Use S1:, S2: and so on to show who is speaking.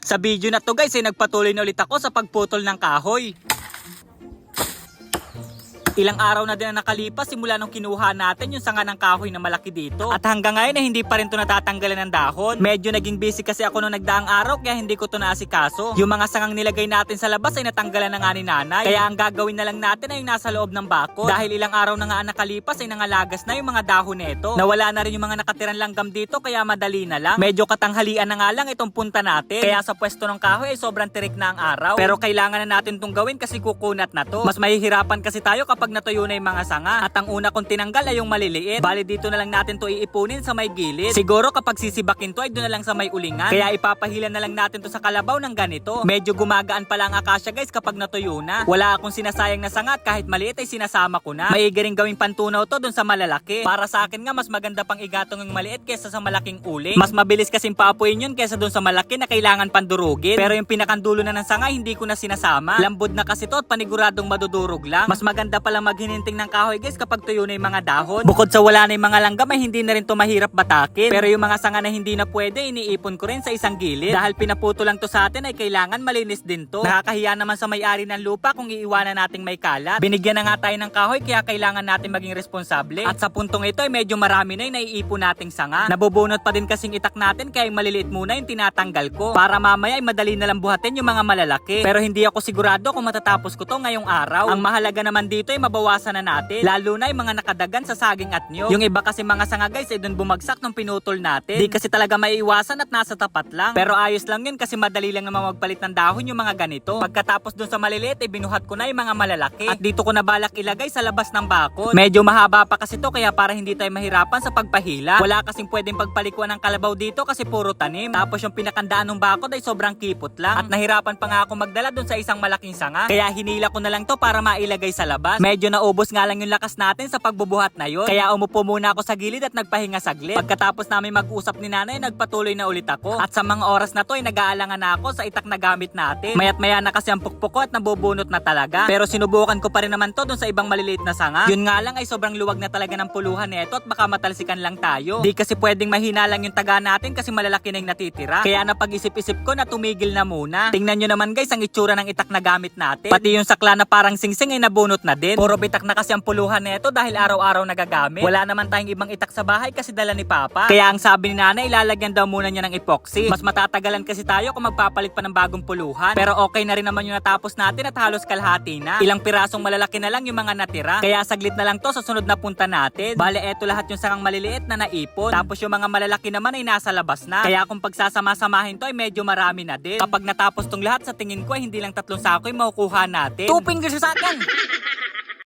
S1: Sa video na to guys ay nagpatuloy na ulit ako sa pagputol ng kahoy. Ilang araw na din na nakalipas simula nung kinuha natin yung sanga ng kahoy na malaki dito. At hanggang ngayon ay hindi pa rin to natatanggalan ng dahon. Medyo naging busy kasi ako nung nagdaang araw kaya hindi ko to naasikaso. Yung mga sangang nilagay natin sa labas ay natanggalan na nga ni nanay. Kaya ang gagawin na lang natin ay yung nasa loob ng bakod. Dahil ilang araw na nga nakalipas ay nangalagas na yung mga dahon nito. Nawala na rin yung mga nakatiran langgam dito kaya madali na lang. Medyo katanghalian na nga lang itong punta natin. Kaya sa pwesto ng kahoy ay sobrang tirik na ang araw. Pero kailangan na natin itong gawin kasi kukunat na to. Mas mahihirapan kasi tayo kapag natuyo na yung mga sanga. At ang una kong tinanggal ay yung maliliit. Bali dito na lang natin to iipunin sa may gilid. Siguro kapag sisibakin to ay doon na lang sa may ulingan. Kaya ipapahila na lang natin to sa kalabaw ng ganito. Medyo gumagaan pala ang akasya guys kapag natuyo na. Wala akong sinasayang na sanga at kahit maliit ay sinasama ko na. Maigi ring gawing pantunaw to doon sa malalaki. Para sa akin nga mas maganda pang igatong yung maliit kesa sa malaking uling. Mas mabilis kasing paapuin yun kesa doon sa malaki na kailangan pandurugin. Pero yung pinakandulo na ng sanga hindi ko na sinasama. Lambod na kasi to at paniguradong madudurog lang. Mas maganda pala maghininting ng kahoy guys kapag tuyo na yung mga dahon. Bukod sa wala na yung mga langgam ay hindi na rin to mahirap batakin. Pero yung mga sanga na hindi na pwede iniipon ko rin sa isang gilid. Dahil pinaputo lang to sa atin ay kailangan malinis din to. Nakakahiya naman sa may-ari ng lupa kung iiwanan nating may kalat. Binigyan na nga tayo ng kahoy kaya kailangan natin maging responsable. At sa puntong ito ay medyo marami na yung naiipon nating sanga. Nabubunot pa din kasing itak natin kaya yung maliliit muna yung tinatanggal ko. Para mamaya ay madali na lang buhatin yung mga malalaki. Pero hindi ako sigurado kung matatapos ko to ngayong araw. Ang mahalaga naman dito ay mabawasan na natin. Lalo na yung mga nakadagan sa saging at niyog. Yung iba kasi mga sanga guys ay dun bumagsak nung pinutol natin. Di kasi talaga maiiwasan at nasa tapat lang. Pero ayos lang yun kasi madali lang naman magpalit ng dahon yung mga ganito. Pagkatapos dun sa maliliit ay binuhat ko na yung mga malalaki. At dito ko na balak ilagay sa labas ng bakod. Medyo mahaba pa kasi to kaya para hindi tayo mahirapan sa pagpahila. Wala kasing pwedeng pagpalikuan ng kalabaw dito kasi puro tanim. Tapos yung pinakandaan ng bakod ay sobrang kipot lang. At nahirapan pa nga ako magdala dun sa isang malaking sanga. Kaya hinila ko na lang to para mailagay sa labas. Medyo naubos nga lang yung lakas natin sa pagbubuhat na yun. Kaya umupo muna ako sa gilid at nagpahinga saglit. Pagkatapos namin mag-usap ni nanay, nagpatuloy na ulit ako. At sa mga oras na to ay nag-aalangan na ako sa itak na gamit natin. Mayat maya na kasi ang pukpuk ko at nabubunot na talaga. Pero sinubukan ko pa rin naman to dun sa ibang maliliit na sanga. Yun nga lang ay sobrang luwag na talaga ng puluhan nito at baka matalsikan lang tayo. Di kasi pwedeng mahina lang yung taga natin kasi malalaki na yung natitira. Kaya napag-isip-isip ko na tumigil na muna. Tingnan nyo naman guys ang itsura ng itak na gamit natin. Pati yung sakla na parang singsing ay nabunot na din. Puro bitak na kasi ang puluhan nito dahil araw-araw nagagamit. Wala naman tayong ibang itak sa bahay kasi dala ni Papa. Kaya ang sabi ni nanay, ilalagyan daw muna niya ng epoxy. Mas matatagalan kasi tayo kung magpapalit pa ng bagong puluhan. Pero okay na rin naman yung natapos natin at halos kalahati na. Ilang pirasong malalaki na lang yung mga natira. Kaya saglit na lang to sa sunod na punta natin. Bale eto lahat yung sangang maliliit na naipon. Tapos yung mga malalaki naman ay nasa labas na. Kaya kung pagsasama-samahin to ay medyo marami na din. Kapag natapos tong lahat sa tingin ko ay hindi lang 3 sako yung makukuha natin. 2 fingers sa akin!